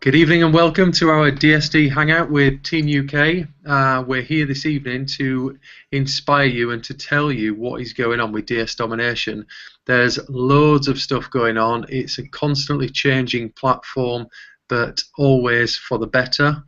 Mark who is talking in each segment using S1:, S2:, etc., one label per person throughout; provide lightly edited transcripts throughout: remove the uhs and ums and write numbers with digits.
S1: Good evening and welcome to our DSD Hangout with Team UK. We're here this evening to inspire you and to tell you what is going on with DS Domination. There's loads of stuff going on. It's a constantly changing platform, but always for the better.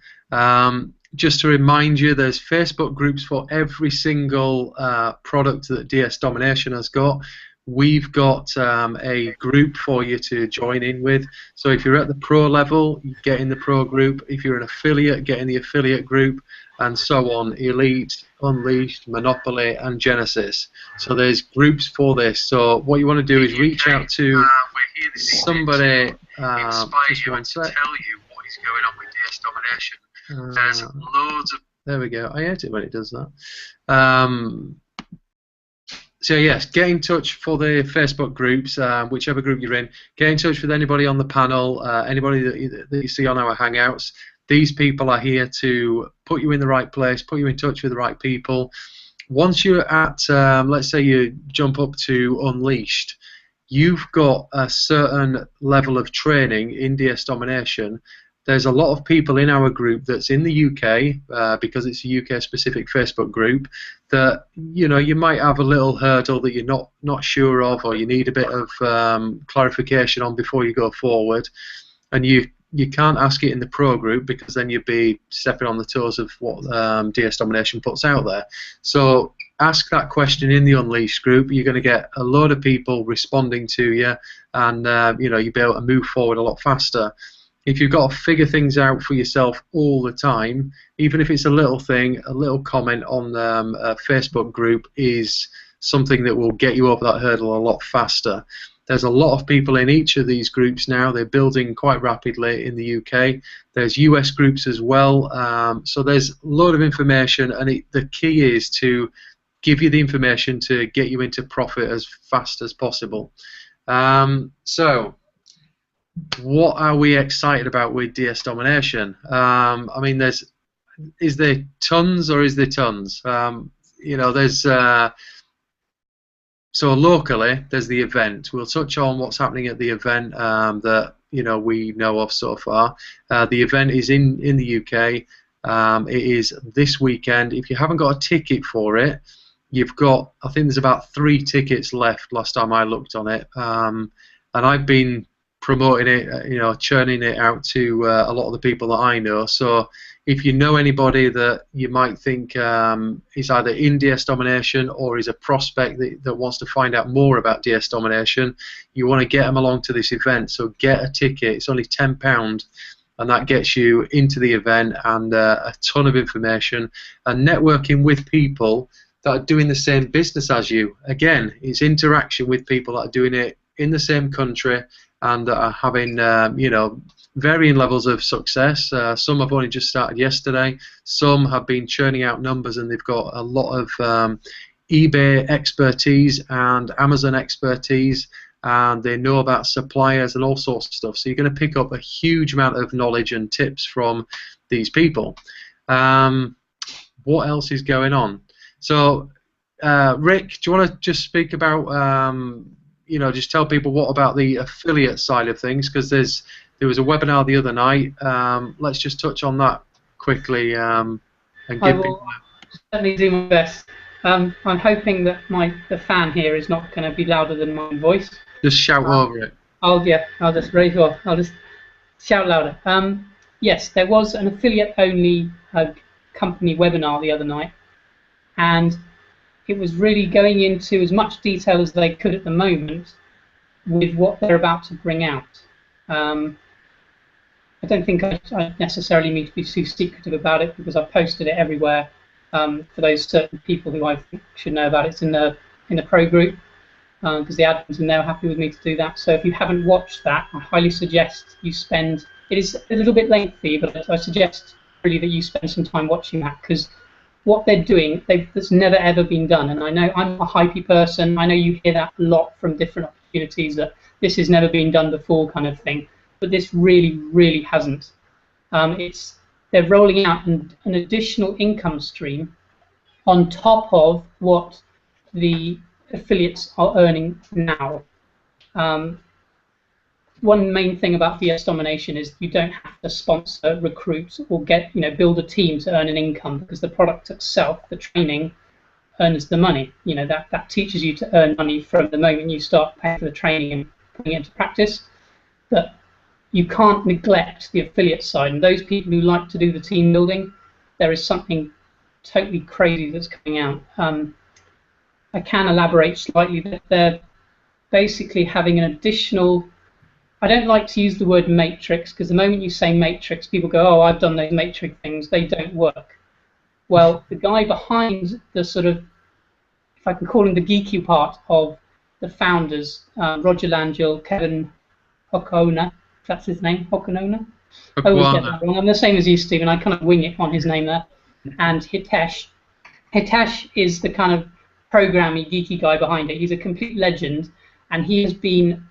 S1: Just to remind you, there's Facebook groups for every single product that DS Domination has got. We've got a group for you to join in with. So if you're at the pro level, you get in the pro group. If you're an affiliate, get in the affiliate group, and so on. Elite, Unleashed, Monopoly, and Genesis. So there's groups for this. So what you want to do is reach out to somebody. Just one sec. Tell you what is going on with DS Domination. There's loads of. There we go. I hate it when it does that. So yes, get in touch for the Facebook groups, whichever group you're in. Get in touch with anybody on the panel, anybody that you see on our Hangouts. These people are here to put you in the right place, put you in touch with the right people. Once you're at, let's say you jump up to Unleashed, you've got a certain level of training in DS Domination. There's a lot of people in our group that's in the UK, because it's a UK-specific Facebook group, that you might have a little hurdle that you're not sure of, or you need a bit of clarification on before you go forward, and you can't ask it in the pro group because then you'd be stepping on the toes of what DS Domination puts out there. So ask that question in the Unleashed group. You're going to get a load of people responding to you, and you'll be able to move forward a lot faster. If you've got to figure things out for yourself all the time, even if it's a little thing, a little comment on a Facebook group is something that will get you over that hurdle a lot faster. There's a lot of people in each of these groups now. They're building quite rapidly in the UK. There's US groups as well. So there's a lot of information, and the key is to give you the information to get you into profit as fast as possible. So what are we excited about with DS Domination? I mean, is there tons or is there tons? There's so locally there's the event. We'll touch on what's happening at the event that we know of so far. The event is in the UK. It is this weekend. If you haven't got a ticket for it, you've got, I think there's about 3 tickets left last time I looked on it, and I've been promoting it, churning it out to a lot of the people that I know. So if you know anybody that you might think is either in DS Domination or is a prospect that wants to find out more about DS Domination, you want to get them along to this event. So get a ticket. It's only £10, and that gets you into the event and a ton of information and networking with people that are doing the same business as you. Again, it's interaction with people that are doing it in the same country and that are having varying levels of success. Some have only just started yesterday. Some have been churning out numbers, and they've got a lot of eBay expertise and Amazon expertise, and they know about suppliers and all sorts of stuff. So you're going to pick up a huge amount of knowledge and tips from these people. What else is going on? So, Rick, do you want to just speak about just tell people what about the affiliate side of things, because there was a webinar the other night. Let's just touch on that quickly and give people.
S2: Certainly do my best. I'm hoping that the fan here is not going to be louder than my voice.
S1: Just shout over it.
S2: I'll just raise off. I'll just shout louder. Yes, there was an affiliate-only company webinar the other night, and it was really going into as much detail as they could at the moment with what they're about to bring out. I don't think I necessarily need to be too secretive about it, because I've posted it everywhere for those certain people who I think should know about it. It's in the pro group, because the admins are now happy with me to do that. So if you haven't watched that, I highly suggest you spend. It is a little bit lengthy, but I suggest really that you spend some time watching that, because what they're doing, that's never ever been done. And I know I'm a hypey person. I know you hear that a lot from different opportunities, that this has never been done before kind of thing. But this really, really hasn't. They're rolling out an additional income stream on top of what the affiliates are earning now. one main thing about DS Domination is you don't have to sponsor, recruit, or build a team to earn an income, because the product itself, the training, earns the money. That teaches you to earn money from the moment you start paying for the training and putting it into practice. But you can't neglect the affiliate side, and those people who like to do the team building, there is something totally crazy that's coming out. I can elaborate slightly that they're basically having an additional. I don't like to use the word matrix, because the moment you say matrix, people go, "Oh, I've done those matrix things. They don't work." Well, the guy behind the sort of, if I can call him the geeky part of the founders, Roger Langell, Kevin Hokonona, if that's his name, Hokonona. I always get that wrong. I'm the same as you, Stephen. I kind of wing it on his name there. And Hitesh. Hitesh is the kind of programmy, geeky guy behind it. He's a complete legend, and he has been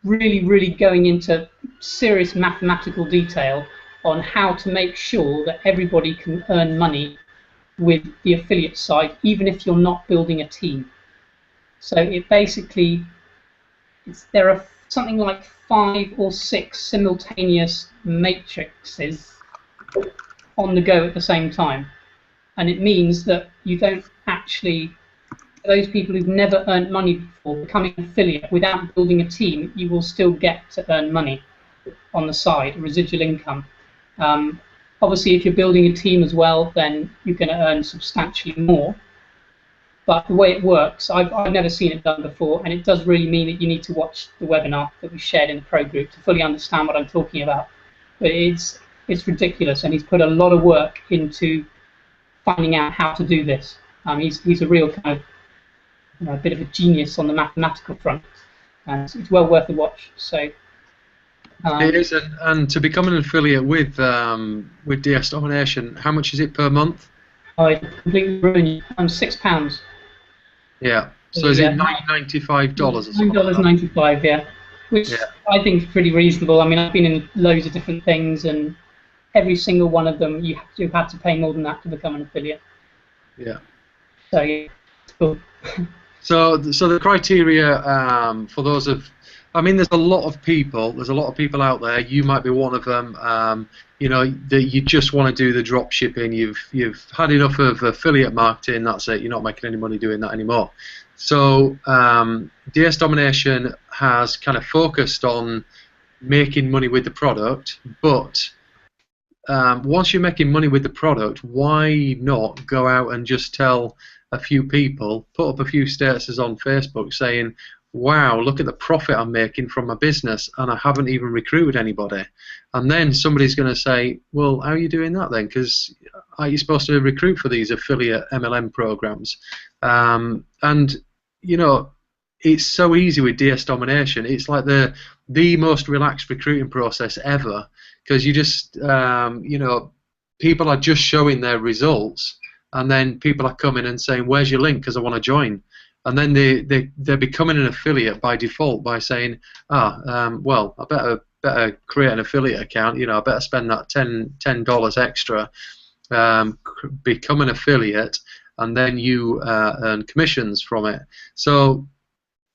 S2: really, really going into serious mathematical detail on how to make sure that everybody can earn money with the affiliate side, even if you're not building a team. So it basically, there are something like 5 or 6 simultaneous matrices on the go at the same time. And it means that you don't actually, those people who've never earned money before, becoming an affiliate without building a team, you will still get to earn money on the side, residual income. Obviously, if you're building a team as well, then you're going to earn substantially more. But the way it works, I've never seen it done before, and it does really mean that you need to watch the webinar that we shared in the pro group to fully understand what I'm talking about. But it's ridiculous, and he's put a lot of work into finding out how to do this. He's a real kind of a bit of a genius on the mathematical front, and it's well worth a watch. So.
S1: It is, and to become an affiliate with DS Domination, how much is it per month?
S2: Oh, it completely ruined you. £6.
S1: Yeah. So is it $9.95 or something?
S2: $9.95, yeah. Which I think is pretty reasonable. I mean, I've been in loads of different things, and every single one of them you have to pay more than that to become an affiliate.
S1: Yeah.
S2: So yeah, it's cool.
S1: So the criteria for those of, I mean, there's a lot of people out there. You might be one of them. That you just want to do the drop shipping. You've had enough of affiliate marketing. That's it. You're not making any money doing that anymore. So DS Domination has kind of focused on making money with the product, but once you're making money with the product, why not go out and just tell a few people, put up a few statuses on Facebook saying, wow, look at the profit I'm making from my business, and I haven't even recruited anybody. And then somebody's going to say, well, how are you doing that then? Because are you supposed to recruit for these affiliate MLM programs? And, it's so easy with DS Domination. It's like the most relaxed recruiting process ever, because you just, people are just showing their results, and then people are coming and saying, where's your link, because I want to join. And then they're becoming an affiliate by default by saying, well, I better create an affiliate account. I better spend that $10 extra, become an affiliate, and then you earn commissions from it. So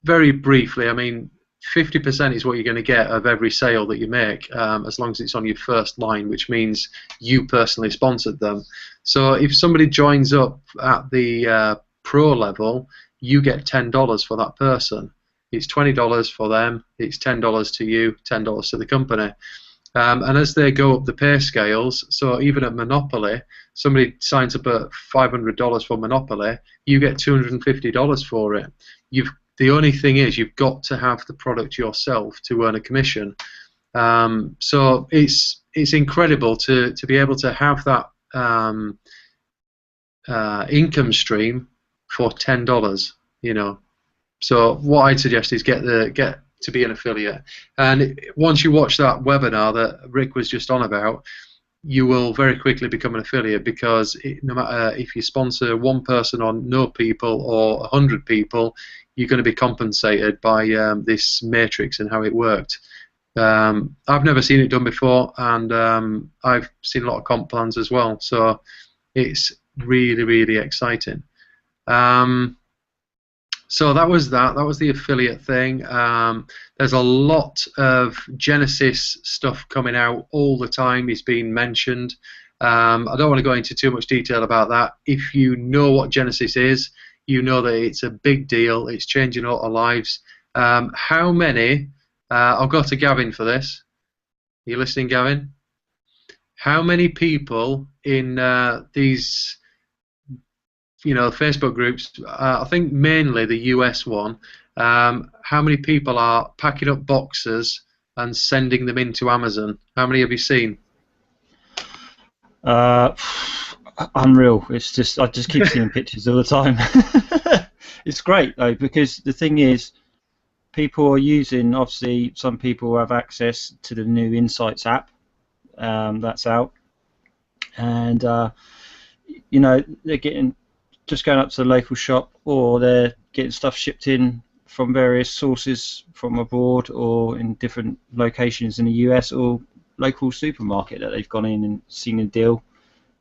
S1: very briefly, I mean, 50% is what you're going to get of every sale that you make, as long as it's on your first line, which means you personally sponsored them. So if somebody joins up at the pro level, you get $10 for that person. It's $20 for them, it's $10 to you, $10 to the company. And as they go up the pay scales, so even at Monopoly, somebody signs up at $500 for Monopoly, you get $250 for it. The only thing is, you've got to have the product yourself to earn a commission. So it's incredible to be able to have that income stream for $10. So what I'd suggest is get to be an affiliate. And once you watch that webinar that Rick was just on about, you will very quickly become an affiliate, because no matter if you sponsor one person or no people or 100 people, you're going to be compensated by this matrix and how it worked. I've never seen it done before, and I've seen a lot of comp plans as well, so it's really, really exciting. So that was that. That was the affiliate thing. There's a lot of Genesis stuff coming out all the time. It's been mentioned. I don't want to go into too much detail about that. If you know what Genesis is, you know that it's a big deal. It's changing a lot of lives. How many? I'll go to Gavin for this. Are you listening, Gavin? How many people in these, Facebook groups? I think mainly the US one. How many people are packing up boxes and sending them into Amazon? How many have you seen?
S3: Unreal. It's just I just keep seeing pictures all the time. It's great though, because the thing is, people are using. Obviously, some people have access to the new Insights app that's out, and they're getting just going up to the local shop, or they're getting stuff shipped in from various sources from abroad or in different locations in the US, or local supermarket that they've gone in and seen a deal,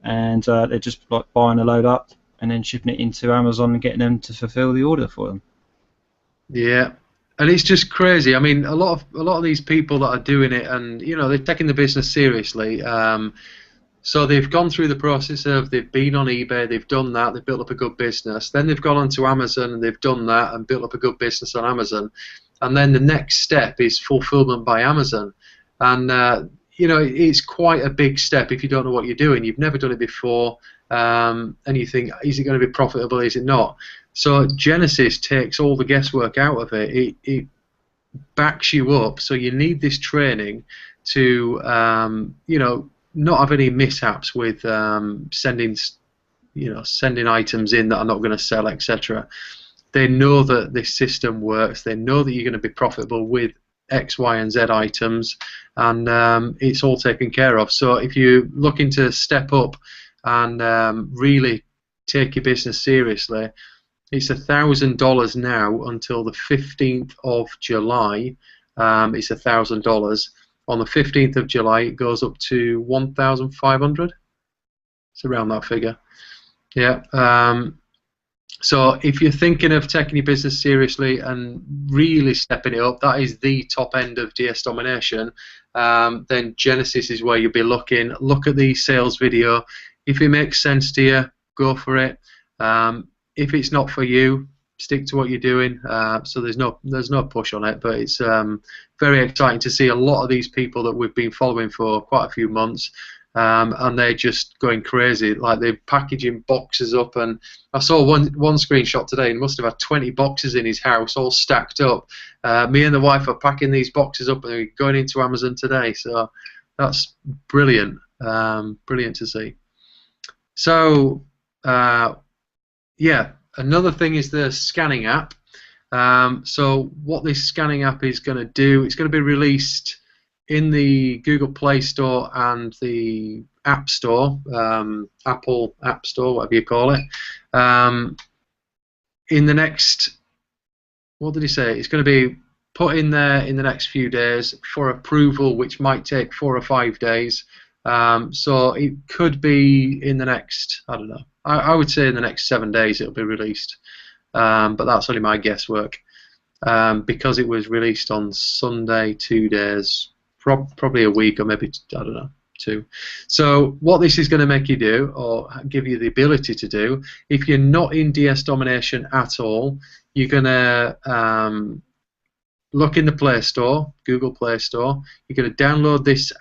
S3: and they're just like buying a load up and then shipping it into Amazon and getting them to fulfill the order for them.
S1: Yeah, and it's just crazy. I mean, a lot of these people that are doing it, and they're taking the business seriously. So they've gone through the process of they've been on eBay, they've done that, they've built up a good business. Then they've gone onto Amazon and they've done that and built up a good business on Amazon. And then the next step is fulfillment by Amazon. And it's quite a big step if you don't know what you're doing. You've never done it before, and you think, is it going to be profitable? Is it not? So Genesis takes all the guesswork out of it. It backs you up. So you need this training to, not have any mishaps with sending items in that are not going to sell, etc. They know that this system works. They know that you're going to be profitable with X, Y, and Z items, and it's all taken care of. So if you're looking to step up and really take your business seriously, it's $1,000 now until the 15th of July. It's $1,000. On the 15th of July, it goes up to 1,500. It's around that figure. Yeah. So if you're thinking of taking your business seriously and really stepping it up, that is the top end of DS Domination. Then Genesis is where you'll be looking. Look at the sales video. If it makes sense to you, go for it. If it's not for you, stick to what you're doing. So there's no push on it, but it's very exciting to see a lot of these people that we've been following for quite a few months, and they're just going crazy. Like they're packaging boxes up, and I saw one screenshot today, and must have had 20 boxes in his house, all stacked up. Me and the wife are packing these boxes up, and they're going into Amazon today. So that's brilliant, brilliant to see. So yeah. Another thing is the scanning app. So what this scanning app is going to do, it's going to be released in the Google Play Store and the App Store, Apple App Store, whatever you call it. In the next, what did he say? It's going to be put in there in the next few days for approval, which might take 4 or 5 days. So it could be in the next, I don't know, I would say in the next 7 days it'll be released, but that's only my guesswork, because it was released on Sunday, 2 days, probably a week, or maybe, I don't know, 2. So what this is going to make you do, or give you the ability to do, if you're not in DS Domination at all, you're going to look in the Play Store, Google Play Store. You're going to download this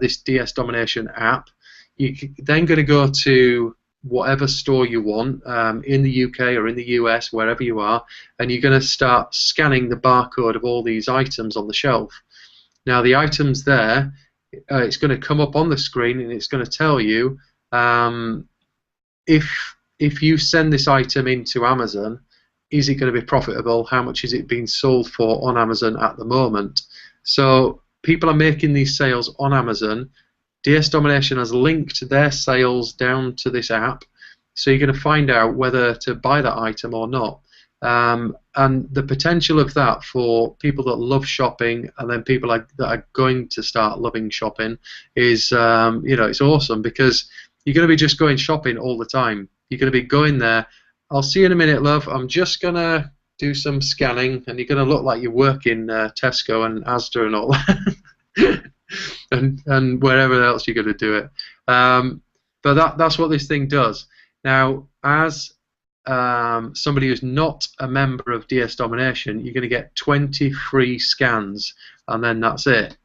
S1: this DS Domination app. You're then going to go to whatever store you want, in the UK or in the US, wherever you are, and you're going to start scanning the barcode of all these items on the shelf. Now the items there, it's going to come up on the screen, and it's going to tell you if you send this item into Amazon, is it going to be profitable? How much is it being sold for on Amazon at the moment? So people are making these sales on Amazon. DS Domination has linked their sales down to this app, so you're going to find out whether to buy that item or not. And the potential of that for people that love shopping, and then people that are going to start loving shopping, is it's awesome, because you're going to be just going shopping all the time. You're going to be going there. I'll see you in a minute, love. I'm just going to do some scanning, and you're going to look like you work in Tesco and Asda and all that, and wherever else you're going to do it. But that's what this thing does. Now, as somebody who's not a member of DS Domination, you're going to get 20 free scans, and then that's it.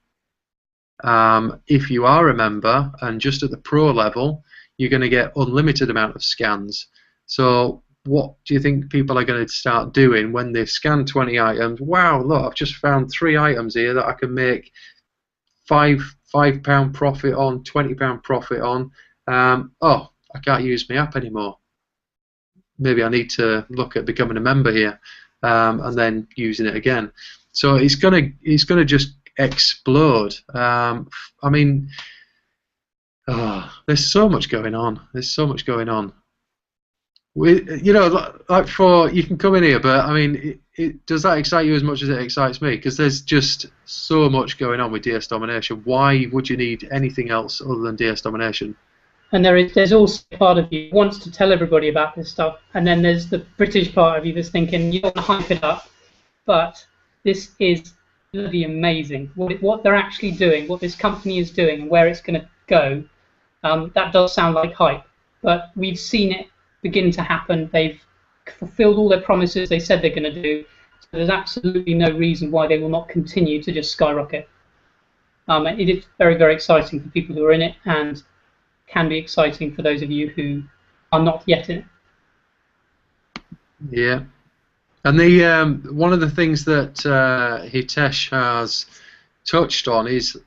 S1: If you are a member and just at the pro level, you're going to get unlimited amount of scans. So what do you think people are going to start doing when they scan 20 items? Wow, look, I've just found 3 items here that I can make £5 profit on, £20 profit on. Oh, I can't use my app anymore. Maybe I need to look at becoming a member here, and then using it again. So it's gonna just explode. I mean, there's so much going on. There's so much going on. You know, like you can come in here, but I mean, does that excite you as much as it excites me? Because there's just so much going on with DS Domination. Why would you need anything else other than DS Domination?
S2: And there's also a part of you who wants to tell everybody about this stuff, and then there's the British part of you that's thinking you don't want to hype it up, but this is bloody amazing. What they're actually doing, what this company is doing, and where it's going to go, that does sound like hype, but we've seen it begin to happen. They've fulfilled all their promises they said they're going to do, so there's absolutely no reason why they will not continue to just skyrocket. It is very, very exciting for people who are in it, and can be exciting for those of you who are not yet in it.
S1: Yeah, and the one of the things that Hitesh has touched on is,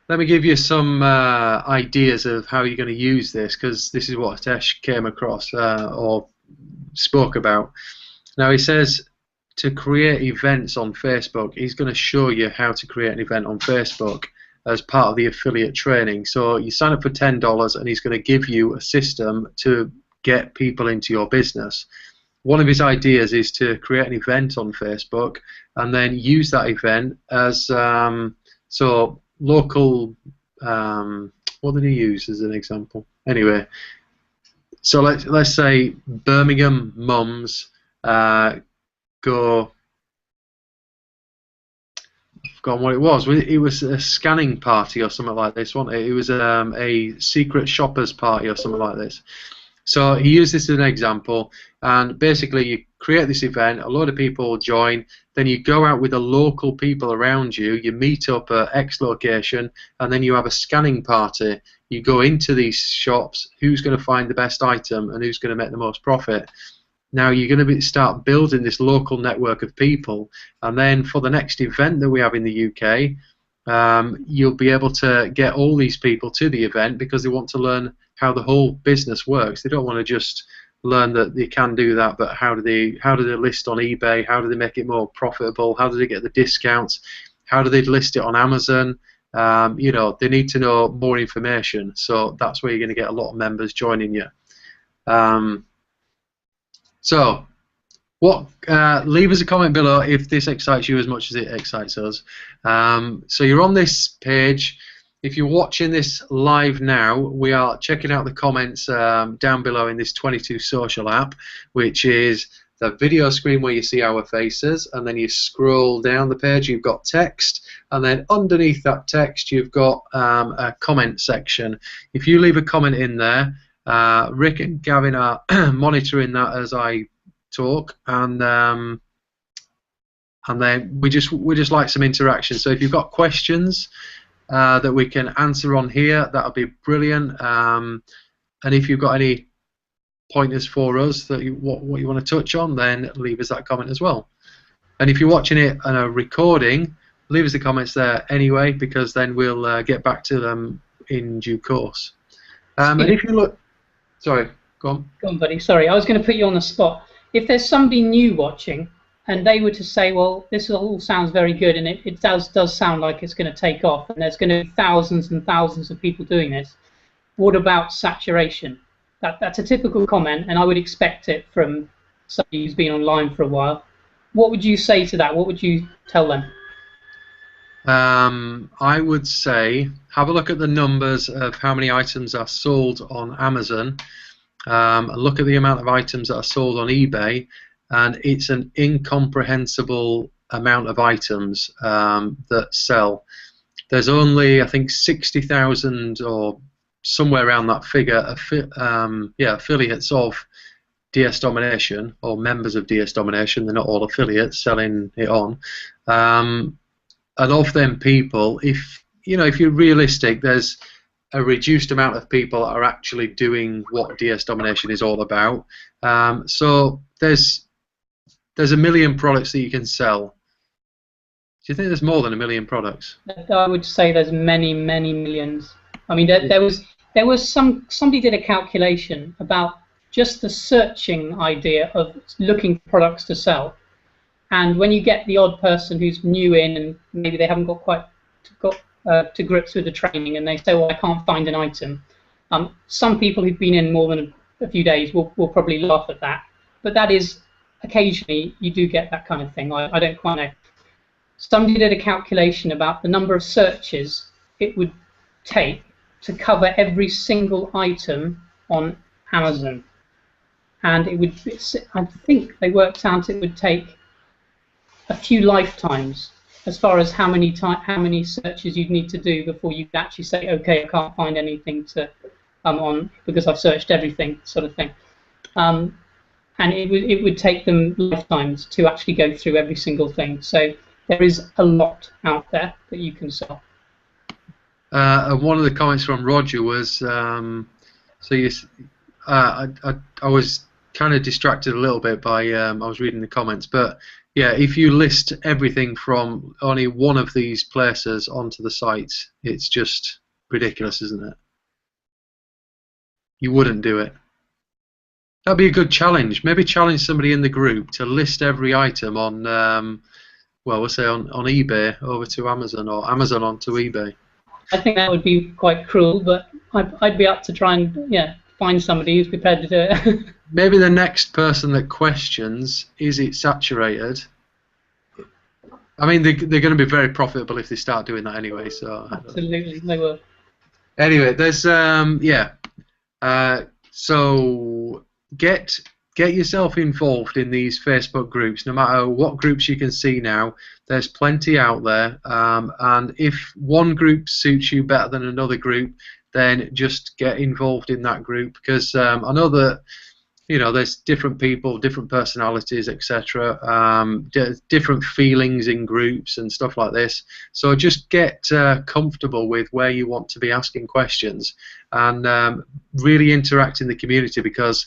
S1: let me give you some ideas of how you're going to use this, because this is what Hitesh came across or spoke about. Now he says to create events on Facebook. He's going to show you how to create an event on Facebook as part of the affiliate training. So you sign up for $10 and he's going to give you a system to get people into your business. One of his ideas is to create an event on Facebook and then use that event as so local, what did he use as an example? Anyway, so let's say Birmingham mums go, forgotten what it was. It was a scanning party or something like this, wasn't it? It was a secret shoppers party or something like this. So he used this as an example, and basically you create this event, a lot of people join, then you go out with the local people around you, you meet up at X location, and then you have a scanning party. You go into these shops, who's going to find the best item and who's going to make the most profit. Now you're going to start building this local network of people, and then for the next event that we have in the UK, you'll be able to get all these people to the event because they want to learn how the whole business works. They don't want to just learn that they can do that, but how do they list on eBay? How do they make it more profitable? How do they get the discounts? How do they list it on Amazon? You know, they need to know more information. So that's where you're going to get a lot of members joining you. So, leave us a comment below if this excites you as much as it excites us. So you're on this page. If you're watching this live now, we are checking out the comments down below in this 22 Social app, which is the video screen where you see our faces, and then you scroll down the page, you've got text, and then underneath that text you've got a comment section. If you leave a comment in there, Rick and Gavin are monitoring that as I talk, and then we just like some interaction. So if you've got questions that we can answer on here, that'll be brilliant. And if you've got any pointers for us that what you want to touch on, then leave us that comment as well. And if you're watching it on a recording, leave us the comments there anyway, because then we'll get back to them in due course. And if you look, sorry, go on.
S2: Go on, buddy. Sorry, I was going to put you on the spot. If there's somebody new watching and they were to say, well, this all sounds very good, and it does sound like it's going to take off, and there's going to be thousands and thousands of people doing this, what about saturation? That's a typical comment, and I would expect it from somebody who's been online for a while. What would you say to that? What would you tell them?
S1: I would say have a look at the numbers of how many items are sold on Amazon, and look at the amount of items that are sold on eBay, and it's an incomprehensible amount of items that sell. There's only, I think, 60,000 or somewhere around that figure, affiliates of DS Domination, or members of DS Domination. They're not all affiliates selling it on. And of them people, if you're realistic, there's a reduced amount of people that are actually doing what DS Domination is all about. So there's a million products that you can sell. Do you think there's more than a million products?
S2: I would say there's many, many millions. I mean, there was somebody did a calculation about just the searching idea of looking for products to sell, and when you get the odd person who's new in and maybe they haven't got to grips with the training, and they say, well, I can't find an item. Some people who've been in more than a few days will probably laugh at that, but that is occasionally you do get that kind of thing. I don't quite know. Somebody did a calculation about the number of searches it would take to cover every single item on Amazon, and I think they worked out it would take a few lifetimes as far as how many searches you'd need to do before you could actually say, okay, I can't find anything to on because I've searched everything, sort of thing. And it would take them lifetimes to actually go through every single thing. So there is a lot out there that you can sell.
S1: And one of the comments from Roger was, I was kind of distracted a little bit by I was reading the comments, but yeah, if you list everything from only one of these places onto the site, it's just ridiculous, isn't it? You wouldn't do it. That'd be a good challenge. Maybe challenge somebody in the group to list every item on, well, we'll say on eBay over to Amazon, or Amazon onto eBay.
S2: I think that would be quite cruel, but I'd be up to try and find somebody who's prepared to do it.
S1: Maybe the next person that questions, is it saturated? I mean, they're going to be very profitable if they start doing that anyway. So
S2: absolutely, they will.
S1: Anyway, there's so get yourself involved in these Facebook groups. No matter what groups you can see now, there's plenty out there. And if one group suits you better than another group, then just get involved in that group, because I know that there's different people, different personalities, etc., different feelings in groups and stuff like this. So just get comfortable with where you want to be asking questions, and really interact in the community, because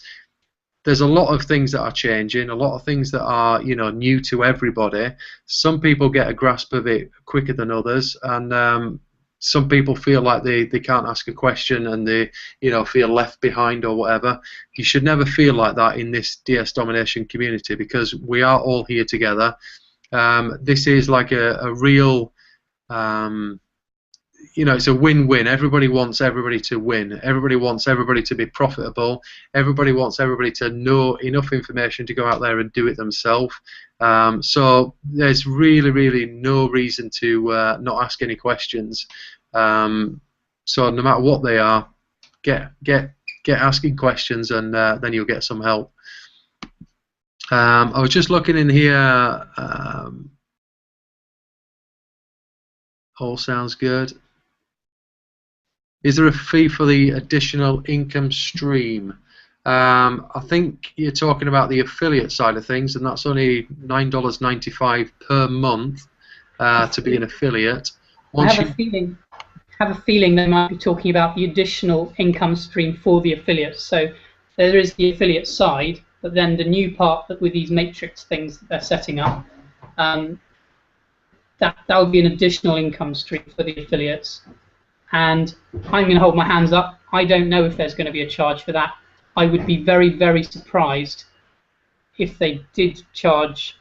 S1: there's a lot of things that are changing, a lot of things that are new to everybody. Some people get a grasp of it quicker than others, and some people feel like they can't ask a question and they feel left behind or whatever. You should never feel like that in this DS Domination community, because we are all here together. This is like a real it's a win-win. Everybody wants everybody to win. Everybody wants everybody to be profitable. Everybody wants everybody to know enough information to go out there and do it themselves. So there's really, really no reason to not ask any questions. So no matter what they are, get asking questions, and then you'll get some help. I was just looking in here. All sounds good. Is there a fee for the additional income stream? I think you're talking about the affiliate side of things, and that's only $9.95 per month to be an affiliate.
S2: I have a feeling they might be talking about the additional income stream for the affiliates. So there is the affiliate side, but then the new part that with these matrix things that they're setting up, that would be an additional income stream for the affiliates. And I'm going to hold my hands up. I don't know if there's going to be a charge for that. I would be very, very surprised if they did charge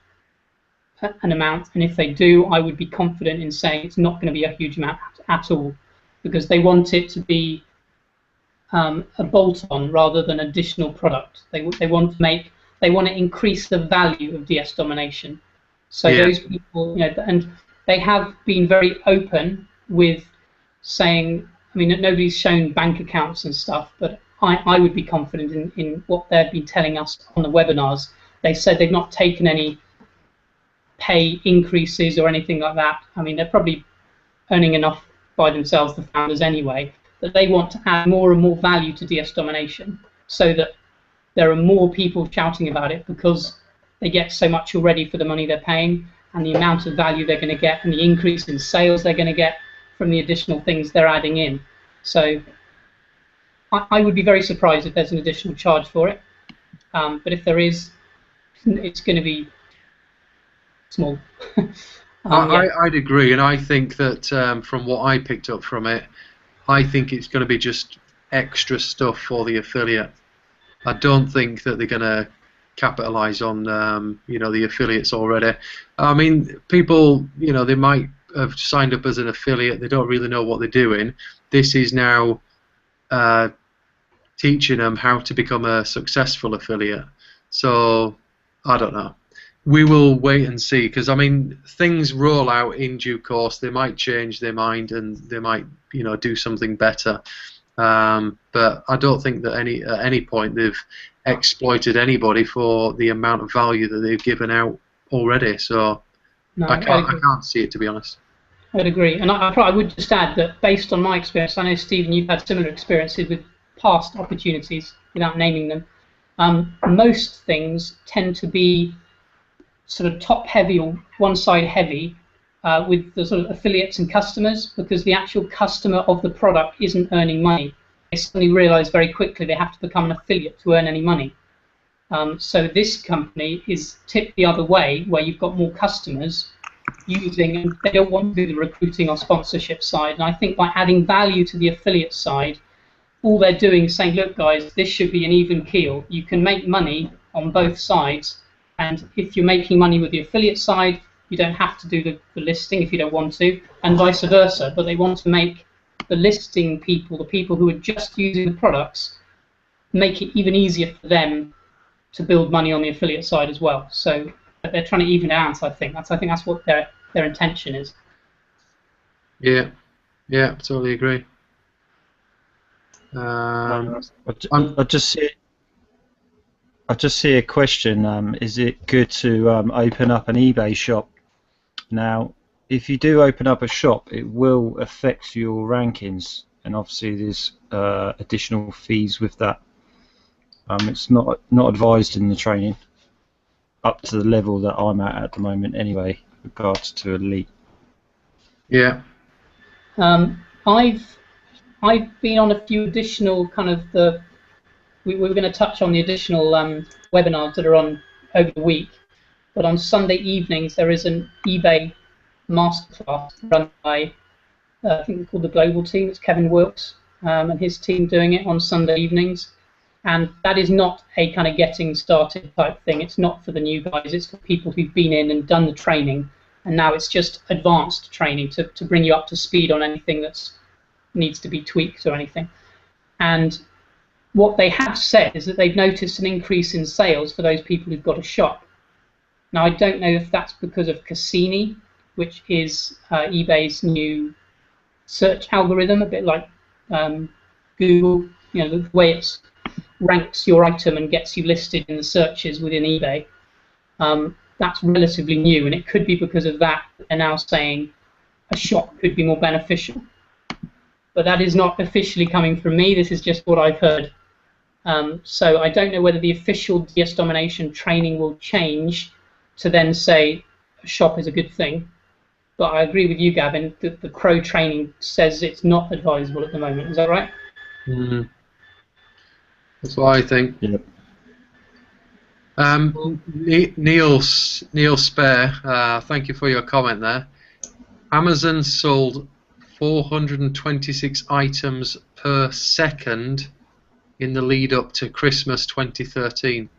S2: an amount, and if they do, I would be confident in saying it's not going to be a huge amount at all, because they want it to be a bolt-on rather than additional product. They want to increase the value of DS Domination. So those people, and they have been very open with saying, I mean, nobody's shown bank accounts and stuff, but I would be confident in what they've been telling us on the webinars. they said they've not taken any pay increases or anything like that. I mean, they're probably earning enough by themselves, the founders anyway, that they want to add more and more value to DS Domination so that there are more people shouting about it because they get so much already for the money they're paying and the amount of value they're going to get and the increase in sales they're going to get from the additional things they're adding in. So I would be very surprised if there's an additional charge for it. But if there is, it's going to be small. Yeah.
S1: I'd agree, and I think that from what I picked up from it, I think it's going to be just extra stuff for the affiliate. I don't think that they're going to capitalize on the affiliates already. I mean, people, they might have signed up as an affiliate. They don't really know what they're doing. This is now teaching them how to become a successful affiliate. So I don't know. We will wait and see, because I mean, things roll out in due course. They might change their mind and they might, do something better. But I don't think that at any point they've exploited anybody for the amount of value that they've given out already. So
S2: No,
S1: I can't see it, to be honest.
S2: I'd agree, and I would just add that based on my experience, I know Stephen, you've had similar experiences with past opportunities, without naming them. Most things tend to be sort of top heavy or one side heavy with the sort of affiliates and customers, because the actual customer of the product isn't earning money. They suddenly realise very quickly they have to become an affiliate to earn any money. So this company is tipped the other way, where you've got more customers using, and they don't want to do the recruiting or sponsorship side. And I think by adding value to the affiliate side, all they're doing is saying, look guys, this should be an even keel. You can make money on both sides, and if you're making money with the affiliate side, you don't have to do the listing if you don't want to, and vice versa. But they want to make the listing people, the people who are just using the products, make it even easier for them to build money on the affiliate side as well. So they're trying to even it out. I think that's what their intention is.
S1: Yeah, totally agree.
S3: I just see a question. Is it good to open up an eBay shop? Now, if you do open up a shop, it will affect your rankings, and obviously there's additional fees with that. It's not advised in the training up to the level that I'm at the moment, anyway, with regards to elite.
S1: Yeah.
S2: I've been on a few additional kind of we were going to touch on the additional webinars that are on over the week, but on Sunday evenings there is an eBay masterclass run by I think it's called the Global Team. It's Kevin Wilkes and his team doing it on Sunday evenings, and that is not a kind of getting started type thing. It's not for the new guys. It's for people who've been in and done the training, and now it's just advanced training to bring you up to speed on anything that needs to be tweaked or anything. And what they have said is that they've noticed an increase in sales for those people who've got a shop. Now, I don't know if that's because of Cassini, which is eBay's new search algorithm, a bit like Google, the way it ranks your item and gets you listed in the searches within eBay. That's relatively new, and it could be because of that they're now saying a shop could be more beneficial. But that is not officially coming from me. This is just what I've heard. So I don't know whether the official DS Domination training will change to then say a shop is a good thing. But I agree with you, Gavin, that the Crow training says it's not advisable at the moment. Is that right?
S1: Mm-hmm. That's what I think.
S3: Yep.
S1: Neil Spare, thank you for your comment there. Amazon sold 426 items per second in the lead up to Christmas 2013.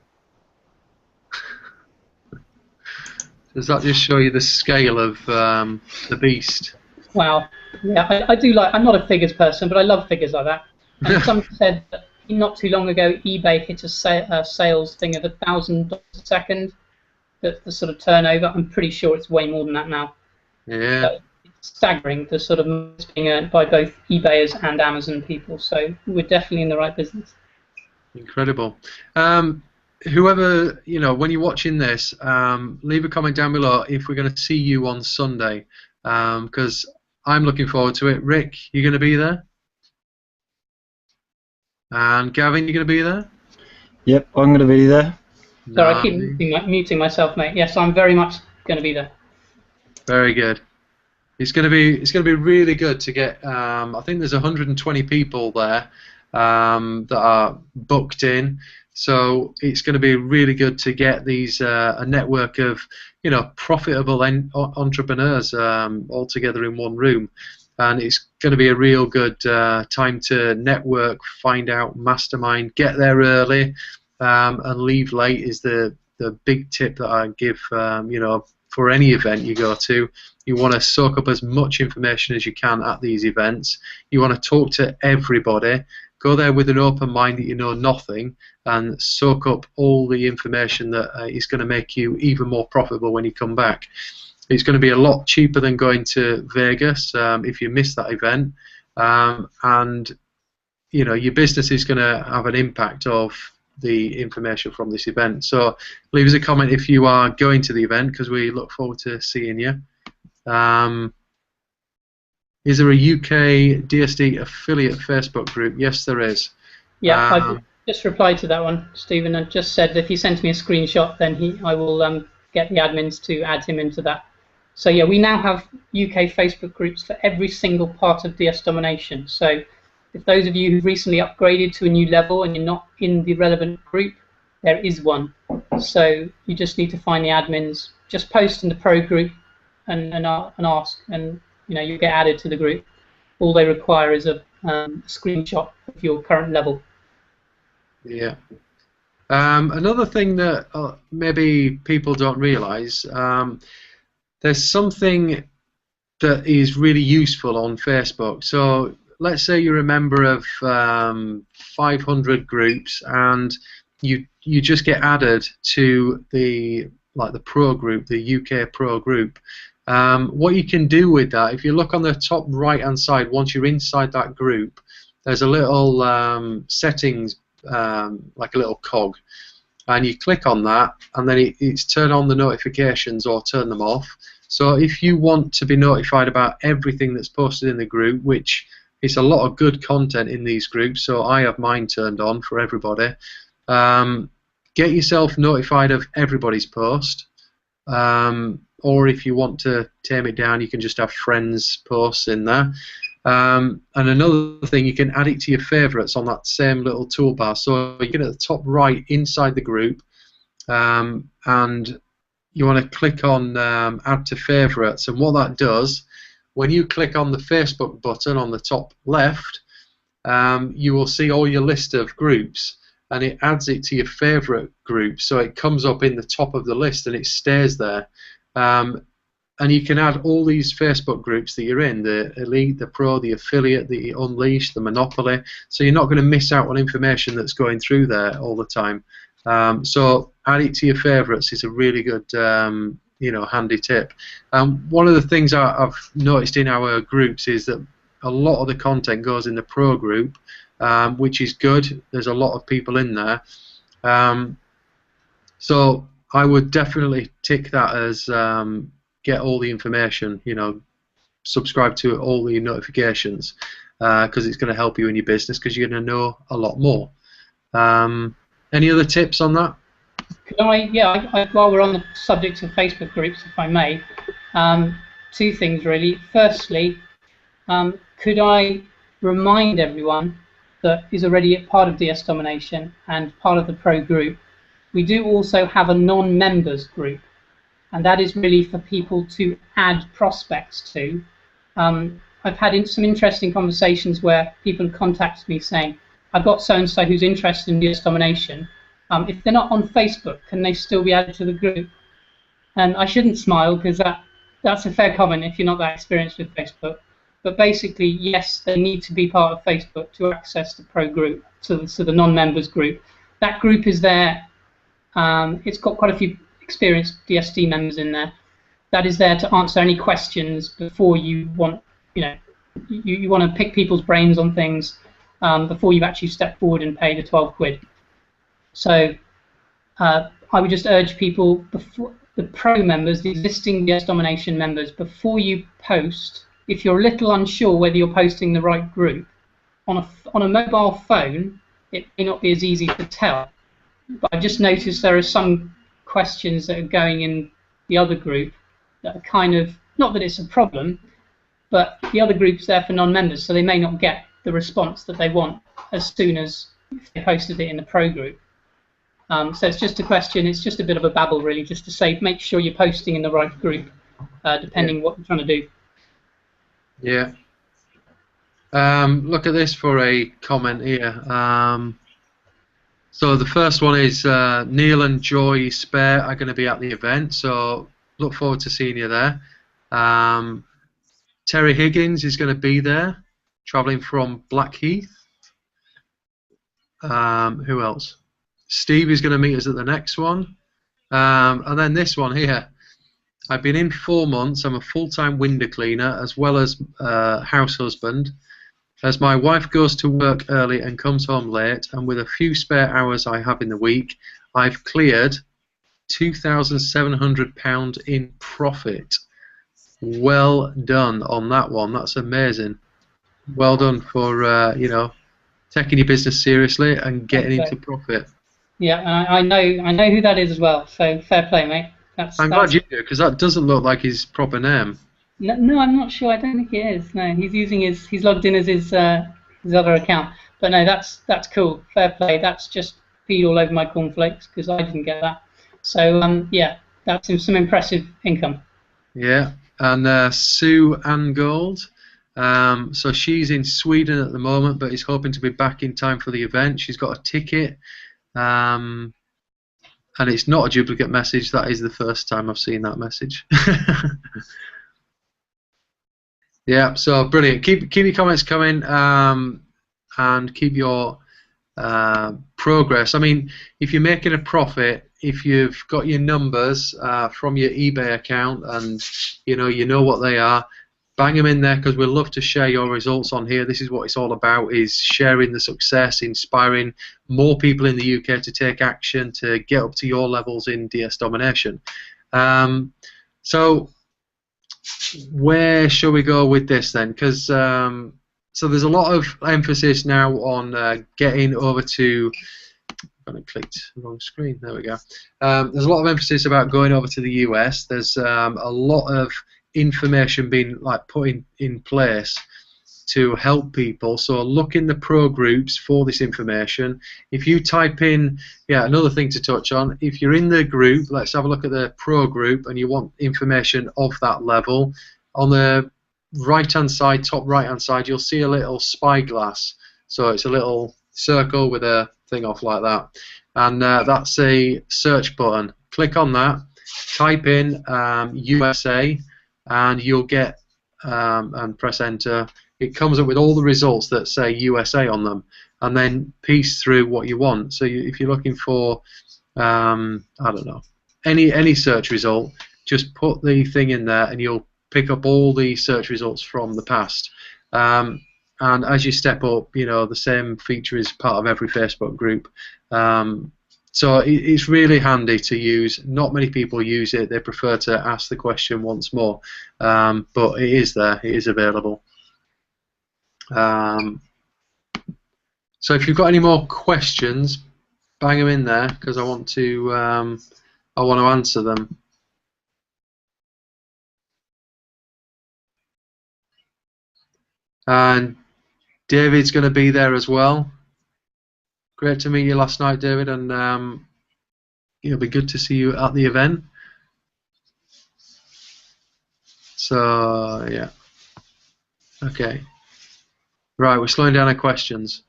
S1: Does that just show you the scale of the beast?
S2: Wow. Yeah, I do like. I'm not a figures person, but I love figures like that. And someone said that not too long ago, eBay hit a sales thing of $1,000 a second. The sort of turnover. I'm pretty sure it's way more than that now.
S1: Yeah.
S2: So it's staggering, the sort of money being earned by both eBayers and Amazon people. So we're definitely in the right business.
S1: Incredible. whoever, when you're watching this, leave a comment down below if we're going to see you on Sunday, because I'm looking forward to it. Rick, you going to be there? And Gavin, you going to be there?
S3: Yep, I'm going to be there.
S2: Sorry, I keep muting myself, mate. Yes, I'm very much going to be there.
S1: Very good. It's going to be really good to get. I think there's 120 people there that are booked in, so it's going to be really good to get these a network of profitable entrepreneurs all together in one room, and it's going to be a real good time to network, find out, mastermind, get there early, and leave late is the big tip that I give. For any event you go to, you want to soak up as much information as you can at these events. You want to talk to everybody. Go there with an open mind that you know nothing, and soak up all the information that is going to make you even more profitable when you come back. It's going to be a lot cheaper than going to Vegas if you miss that event, and your business is going to have an impact of the information from this event. So leave us a comment if you are going to the event, because we look forward to seeing you. Is there a UK DSD affiliate Facebook group? Yes, there is.
S2: Yeah, I just replied to that one, Stephen, and just said that if he sends me a screenshot, then I will get the admins to add him into that. So yeah, we now have UK Facebook groups for every single part of DS Domination. So if those of you who've recently upgraded to a new level and you're not in the relevant group, there is one. So you just need to find the admins, just post in the pro group and ask, and you get added to the group. All they require is a screenshot of your current level.
S1: Yeah. Another thing that maybe people don't realise, there's something that is really useful on Facebook. So let's say you're a member of 500 groups, and you just get added to the pro group, the UK pro group. What you can do with that, if you look on the top right hand side, once you're inside that group, there's a little settings, like a little cog, and you click on that, and then it's turn on the notifications or turn them off. So if you want to be notified about everything that's posted in the group, which it's a lot of good content in these groups, so I have mine turned on for everybody. Get yourself notified of everybody's post, or if you want to tame it down, you can just have friends' posts in there. And another thing, you can add it to your favourites on that same little toolbar. So you get at the top right inside the group, and you want to click on Add to Favourites, and what that does, when you click on the Facebook button on the top left, you will see all your list of groups, and it adds it to your favourite group, so it comes up in the top of the list and it stays there. And you can add all these Facebook groups that you're in, the Elite, the Pro, the Affiliate, the Unleashed, the Monopoly, so you're not going to miss out on information that's going through there all the time. So add it to your favourites is a really good handy tip. One of the things I've noticed in our groups is that a lot of the content goes in the pro group, which is good. There's a lot of people in there, so I would definitely tick that as get all the information, subscribe to all the notifications, because it's going to help you in your business, because you're going to know a lot more. Any other tips on that?
S2: Could I, while we're on the subject of Facebook groups, if I may, two things really. Firstly, could I remind everyone that is already a part of DS Domination and part of the pro group, we do also have a non-members group, and that is really for people to add prospects to. I've had some interesting conversations where people contact me saying, I've got so-and-so who's interested in DS Domination. If they're not on Facebook, can they still be added to the group? And I shouldn't smile, because that's a fair comment if you're not that experienced with Facebook. But basically, yes, they need to be part of Facebook to access the pro group, so the non-members group. That group is there. It's got quite a few experienced DSD members in there. That is there to answer any questions before you want, you want to pick people's brains on things before you actually step forward and pay the 12 quid. So I would just urge people, before the pro members, the existing DS Domination members, before you post, if you're a little unsure whether you're posting the right group, on a mobile phone, it may not be as easy to tell. But I just noticed there are some questions that are going in the other group that are kind of, not that it's a problem, but the other group's there for non-members, so they may not get the response that they want as soon as if they posted it in the pro group. So it's just a question, it's just a bit of a babble really, just to say make sure you're posting in the right group, depending what you're trying to do.
S1: Yeah. Look at this for a comment here. So the first one is Neil and Joy Spare are going to be at the event, so look forward to seeing you there. Terry Higgins is going to be there, travelling from Blackheath. Who else? Steve is going to meet us at the next one. And then this one here. I've been in 4 months. I'm a full-time window cleaner as well as house husband. As my wife goes to work early and comes home late, and with a few spare hours I have in the week, I've cleared £2,700 in profit. Well done on that one. That's amazing. Well done for you know, taking your business seriously and getting into profit.
S2: Yeah, I know who that is as well. So fair play, mate.
S1: I'm glad you do, because that doesn't look like his proper name.
S2: No, I'm not sure. I don't think it is. No, he's using he's logged in as his other account. But no, that's cool. Fair play. That's just feed all over my cornflakes because I didn't get that. So yeah, that's some impressive income.
S1: Yeah, and Sue Angold. So she's in Sweden at the moment, but is hoping to be back in time for the event. She's got a ticket. And it's not a duplicate message. That is the first time I've seen that message. Yeah, so brilliant. Keep your comments coming, and keep your progress. I mean, if you're making a profit, if you've got your numbers from your eBay account, and you know what they are, bang them in there, because we'd love to share your results on here. This is what it's all about, is sharing the success, inspiring more people in the UK to take action, to get up to your levels in DS Domination. So where shall we go with this then? Because so there's a lot of emphasis now on getting over to, I clicked the wrong screen, there we go. There's a lot of emphasis about going over to the US. There's a lot of information being put in place to help people, so look in the pro groups for this information. If you type in, yeah, another thing to touch on, if you're in the group, let's have a look at the pro group, and you want information of that level, on the right hand side, top right hand side, you'll see a little spyglass. So it's a little circle with a thing off like that, and that's a search button. Click on that, type in USA, and you'll get and press enter. It comes up with all the results that say USA on them, and then piece through what you want. So if you're looking for, I don't know, any search result, just put the thing in there, and you'll pick up all the search results from the past. And as you step up, the same feature is part of every Facebook group. So it's really handy to use. Not many people use it. They prefer to ask the question once more, but it is there. It is available. So if you've got any more questions, bang them in there, because I want to answer them. And David's going to be there as well. Great to meet you last night, David, and it'll be good to see you at the event. So yeah, okay. Right, we're slowing down our questions.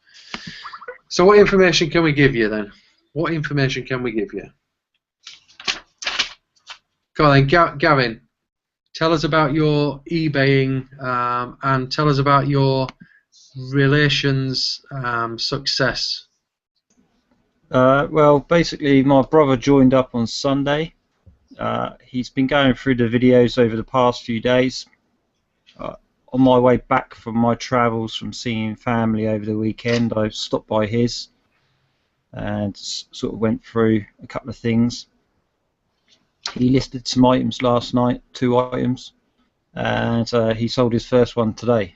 S1: So what information can we give you then? What information can we give you? Go on then, Gavin. Tell us about your eBaying, and tell us about your relations success.
S3: Well, basically, my brother joined up on Sunday. He's been going through the videos over the past few days. On my way back from my travels from seeing family over the weekend, I stopped by his. and sort of went through a couple of things. He listed some items last night, 2 items, and he sold his first one today.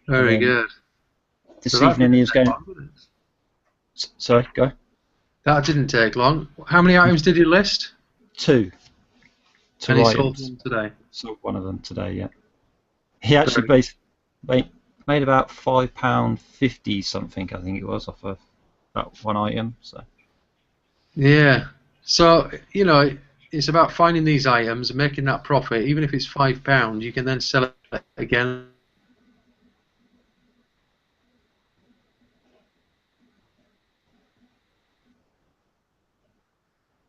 S1: Very good.
S3: This
S1: So
S3: evening he was going. Sorry, go.
S1: That didn't take long. How many items did you list?
S3: 2. 2
S1: and he
S3: items.
S1: sold one today.
S3: Sold one of them today, yeah. He actually made about £5.50 something, I think it was, off of that one item. So.
S1: Yeah. So, you know, it's about finding these items and making that profit. Even if it's £5, you can then sell it again.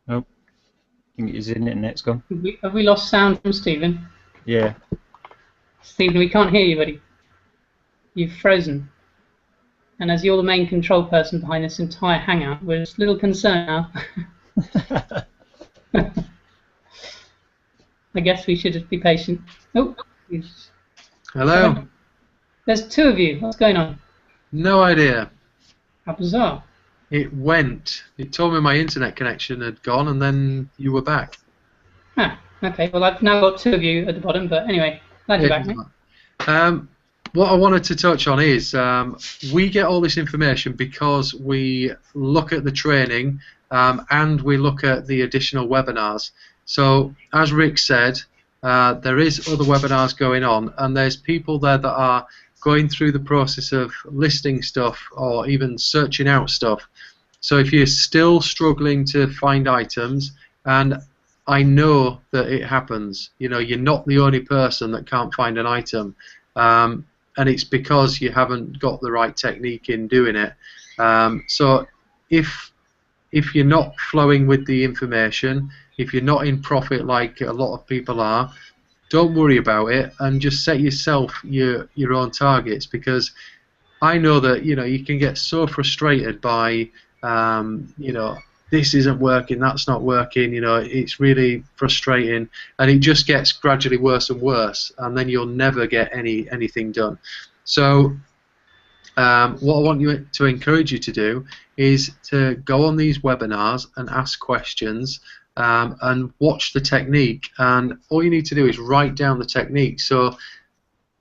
S3: Nope. I think his internet's gone.
S2: Have we lost sound from Stephen?
S3: Yeah.
S2: Stephen, we can't hear you, buddy. You've frozen. And as you're the main control person behind this entire hangout, we're just a little concerned now. I guess we should just be patient. Oh,
S1: Hello?
S2: There's 2 of you. What's going on?
S1: No idea.
S2: How bizarre.
S1: It went. It told me my internet connection had gone, and then you were back.
S2: Ah, okay. Well, I've now got 2 of you at the bottom, but anyway, glad you're back, mate.
S1: What I wanted to touch on is we get all this information because we look at the training and we look at the additional webinars. So, as Rick said, there is other webinars going on, and there's people there that are going through the process of listing stuff or even searching out stuff. So if you're still struggling to find items, and I know that it happens, you know, you're not the only person that can't find an item, and it's because you haven't got the right technique in doing it. So if you're not flowing with the information, if you're not in profit like a lot of people are, don't worry about it and just set yourself your own targets, because I know that, you know, you can get so frustrated by you know, this isn't working, that's not working, you know, it's really frustrating, and it just gets gradually worse and worse, and then you'll never get anything done. So what I want to encourage you to do is to go on these webinars and ask questions. And watch the technique, and all you need to do is write down the technique. So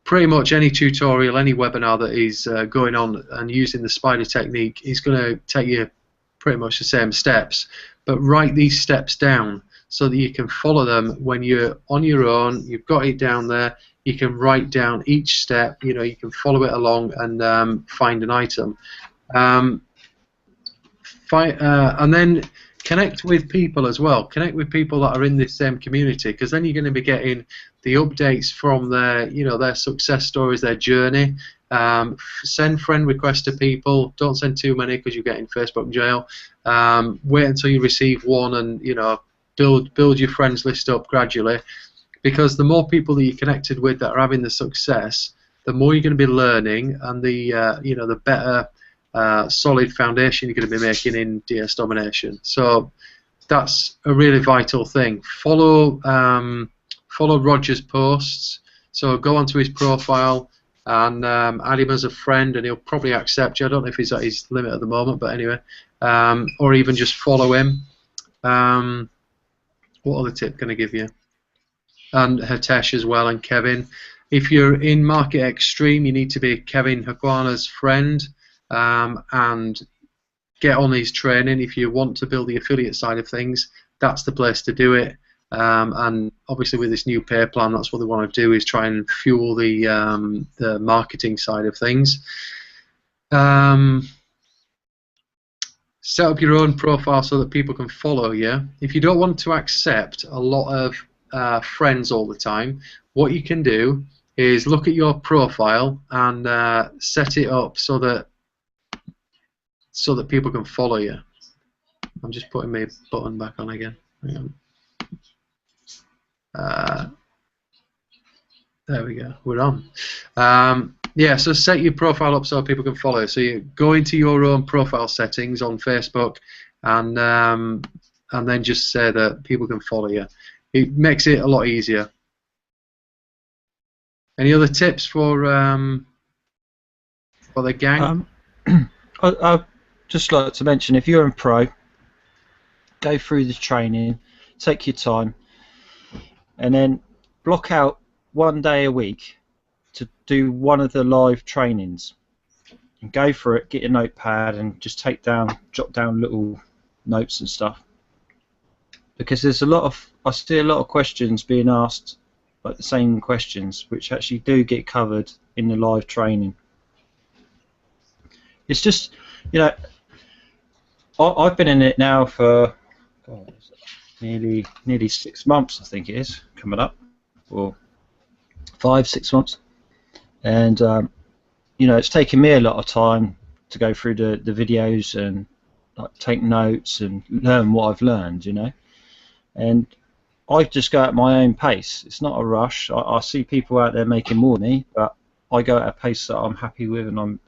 S1: pretty much any tutorial, any webinar that is going on and using the spider technique is going to take you pretty much the same steps, but write these steps down so that you can follow them when you're on your own. You've got it down there, you can write down each step, you know, you can follow it along and find an item. And then connect with people as well. Connect with people that are in this same community, because then you're going to be getting the updates from their, you know, their success stories, their journey. Send friend requests to people. Don't send too many because you get in Facebook jail. Wait until you receive one, and, you know, build your friends list up gradually, because the more people that you're connected with that are having the success, the more you're going to be learning, and the you know, the better solid foundation you're going to be making in DS Domination. So that's a really vital thing. Follow Roger's posts. So go onto his profile and add him as a friend, and he'll probably accept you. I don't know if he's at his limit at the moment, but anyway, or even just follow him. What other tip can I give you? And Hitesh as well, and Kevin. If you're in Market Extreme, you need to be Kevin Haquana's friend. And get on his training. If you want to build the affiliate side of things, that's the place to do it. And obviously with this new pay plan, that's what they want to do, is try and fuel the marketing side of things. Set up your own profile so that people can follow you. If you don't want to accept a lot of friends all the time, what you can do is look at your profile and set it up so that people can follow you. I'm just putting my button back on again. Hang on. There we go. We're on. Yeah, so set your profile up so people can follow you. So you go into your own profile settings on Facebook, and then just say that people can follow you. It makes it a lot easier. Any other tips for the gang?
S3: just like to mention, if you're in pro, go through the training, take your time, and then block out 1 day a week to do one of the live trainings. And go for it, get your notepad and just jot down little notes and stuff. Because there's I see a lot of questions being asked, like the same questions, which actually do get covered in the live training. It's just, I've been in it now for nearly 6 months, I think it is, coming up, or 5-6 months, and it's taken me a lot of time to go through the videos and like take notes and learn what I've learned, and I just go at my own pace. It's not a rush. I see people out there making more than me, but I go at a pace that I'm happy with and I'm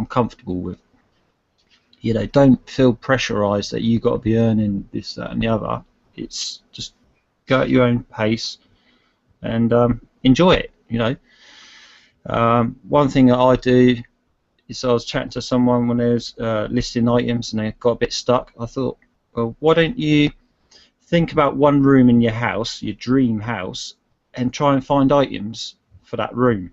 S3: comfortable with. Don't feel pressurized that you got to be earning this, that, and the other. It's just go at your own pace and enjoy it. One thing that I do is I was chatting to someone when they was listing items and they got a bit stuck. I thought, well, why don't you think about one room in your house, your dream house, and try and find items for that room.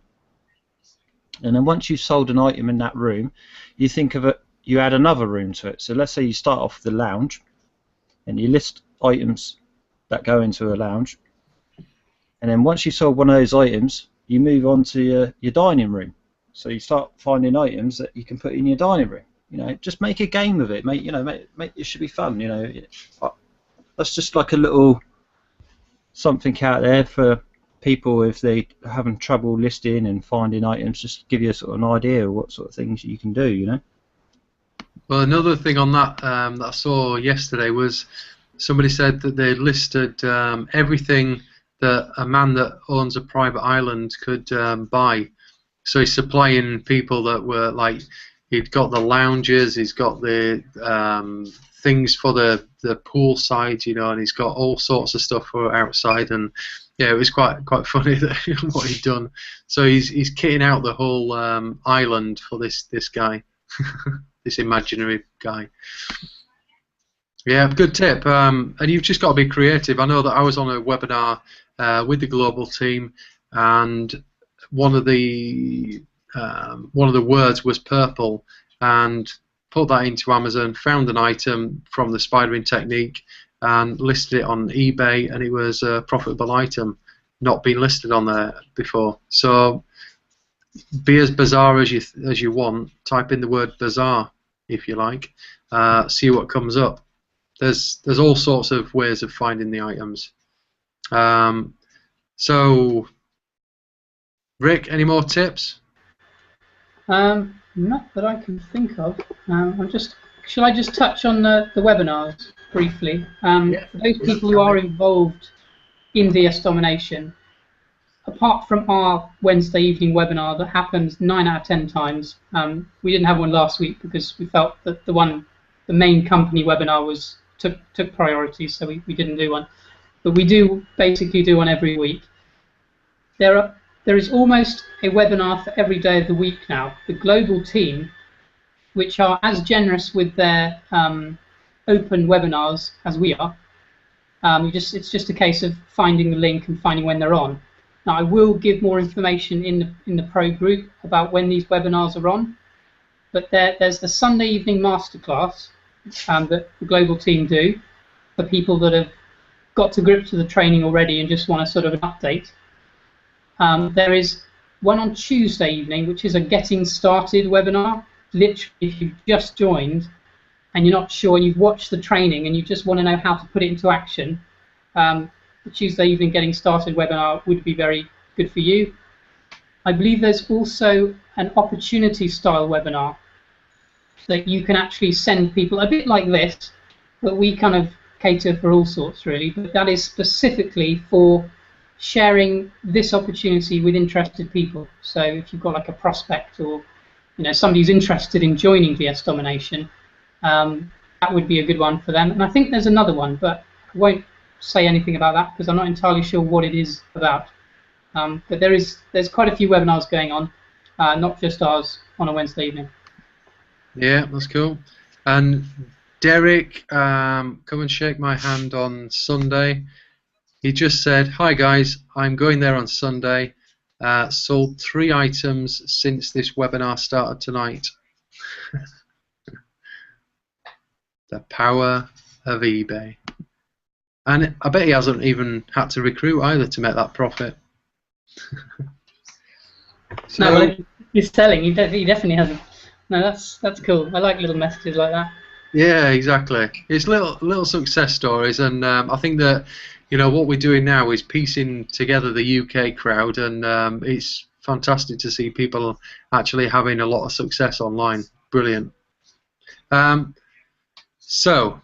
S3: And then once you've sold an item in that room, you think of it, you add another room to it. So let's say you start off with the lounge and you list items that go into a lounge. And then once you've sold one of those items, you move on to your dining room. So you start finding items that you can put in your dining room. Just make a game of it. Make it should be fun. That's just like a little something out there for people if they are having trouble listing and finding items. Just give you a sort of an idea of what sort of things you can do.
S1: Well, another thing on that that I saw yesterday was somebody said that they listed everything that a man that owns a private island could buy. So he's supplying people that were like, he'd got the lounges, he's got the things for the pool side, and he's got all sorts of stuff for outside, and yeah, it was quite funny that what he'd done. So he's kitting out the whole island for this guy, this imaginary guy. Yeah, good tip. And you've just got to be creative. I know that I was on a webinar with the global team, and one of the words was purple, and put that into Amazon, found an item from the spidering technique, and listed it on eBay, and it was a profitable item, not been listed on there before. So be as bizarre as you want. Type in the word bizarre if you like. See what comes up. There's all sorts of ways of finding the items. So, Rick, any more tips?
S2: Not that I can think of. Shall I just touch on the webinars briefly?
S1: Yeah.
S2: For those people who are involved in DS Domination, apart from our Wednesday evening webinar that happens 9 out of 10 times, we didn't have one last week because we felt that the main company webinar took priority, so we didn't do one. But we do basically do one every week. There is almost a webinar for every day of the week now. The global team, which are as generous with their open webinars as we are, it's just a case of finding the link and finding when they're on. Now, I will give more information in the pro group about when these webinars are on, but there's the Sunday evening masterclass that the global team do for people that have got to grips with the training already and just want a sort of an update. There is one on Tuesday evening, which is a getting started webinar. Literally, if you've just joined and you're not sure, you've watched the training and you just want to know how to put it into action, the Tuesday evening getting started webinar would be very good for you. I believe there's also an opportunity style webinar that you can actually send people, a bit like this, but we kind of cater for all sorts really, but that is specifically for sharing this opportunity with interested people. So if you've got like a prospect or somebody who's interested in joining DS Domination, that would be a good one for them. And I think there's another one, but I won't say anything about that because I'm not entirely sure what it is about. But there's quite a few webinars going on, not just ours on a Wednesday evening.
S1: Yeah, that's cool. And Derek, come and shake my hand on Sunday. He just said, "Hi guys, I'm going there on Sunday. Sold 3 items since this webinar started tonight." The power of eBay. And I bet he hasn't even had to recruit either to make that profit. So,
S2: no, well, he's selling. He definitely hasn't. No, that's cool. I like little messages like that.
S1: yeah, exactly. It's little success stories, and I think that what we're doing now is piecing together the UK crowd, and it's fantastic to see people actually having a lot of success online. Brilliant. So,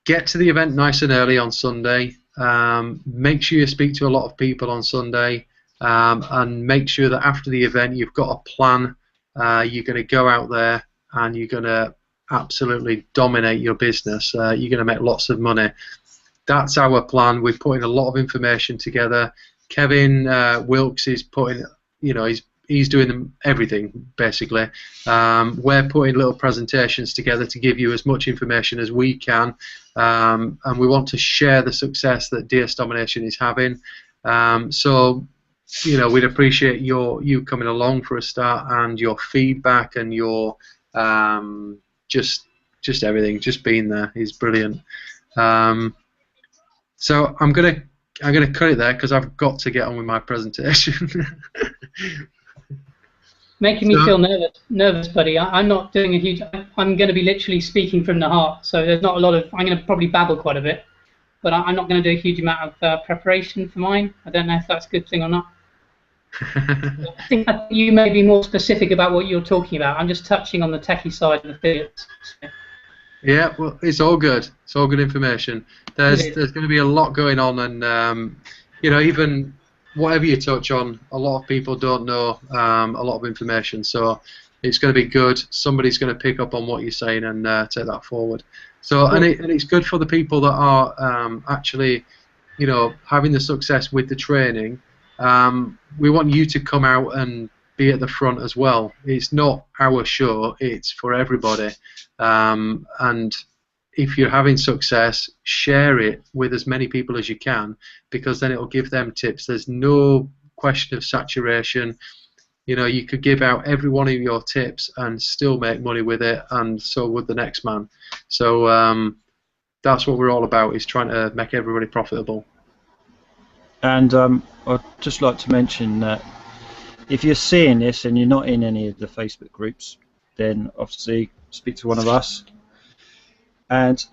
S1: get to the event nice and early on Sunday. Make sure you speak to a lot of people on Sunday, and make sure that after the event you've got a plan. You're going to go out there and you're going to absolutely dominate your business. You're going to make lots of money. That's our plan. We're putting a lot of information together. Kevin Wilkes is putting, he's doing everything basically. We're putting little presentations together to give you as much information as we can, and we want to share the success that DS Domination is having. So, we'd appreciate you coming along for a start, and your feedback, and your just everything. Just being there is brilliant. So I'm gonna cut it there because I've got to get on with my presentation.
S2: Making me feel nervous, buddy. I'm not doing a huge. I'm going to be literally speaking from the heart, so there's not a lot of. I'm going to probably babble quite a bit, but I'm not going to do a huge amount of preparation for mine. I don't know if that's a good thing or not. I think you may be more specific about what you're talking about. I'm just touching on the techie side of affiliates. So.
S1: Yeah, well, it's all good. It's all good information. There's going to be a lot going on, and even whatever you touch on, a lot of people don't know a lot of information. So it's going to be good. Somebody's going to pick up on what you're saying and take that forward. So and it's good for the people that are actually, having the success with the training. We want you to come out and be at the front as well. It's not our show, it's for everybody. And if you're having success, share it with as many people as you can, because then it will give them tips. There's no question of saturation. You could give out every one of your tips and still make money with it, and so would the next man. So that's what we're all about, is trying to make everybody profitable.
S3: And I'd just like to mention that if you're seeing this and you're not in any of the Facebook groups, then obviously speak to one of us. And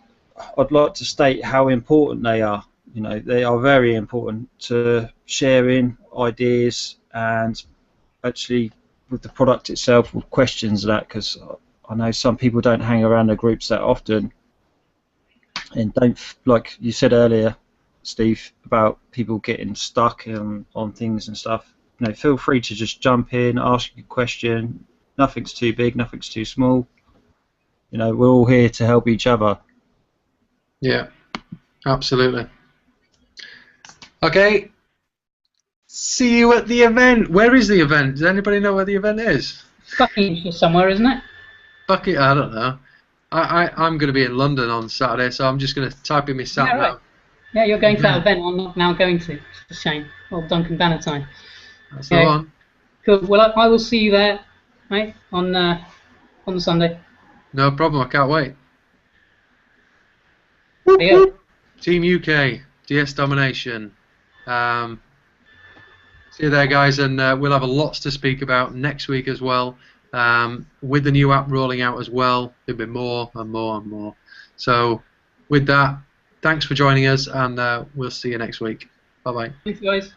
S3: I'd like to state how important they are. They are very important to sharing ideas and actually with the product itself, with questions and that, because I know some people don't hang around the groups that often, and don't, like you said earlier, Steve, about people getting stuck on things and stuff. Feel free to just jump in, ask a question. Nothing's too big, nothing's too small. We're all here to help each other.
S1: Yeah, absolutely. Okay. See you at the event. Where is the event? Does anybody know where the event is?
S2: Buckinghamshire somewhere, isn't it?
S1: I don't know. I'm going to be in London on Saturday, so I'm just going to type in my sat nav.
S2: Right. Yeah, you're going to that event. I'm not now going to. It's a shame. Well, Duncan Bannatyne.
S1: That's the one.
S2: Cool. Well, I will see you there, mate, on the Sunday.
S1: No problem. I can't wait.
S2: Yeah.
S1: Team UK, DS Domination. See you there, guys, and we'll have lots to speak about next week as well. With the new app rolling out as well, there'll be more and more and more. So, with that, thanks for joining us, and we'll see you next week. Bye-bye.
S2: Thanks, guys.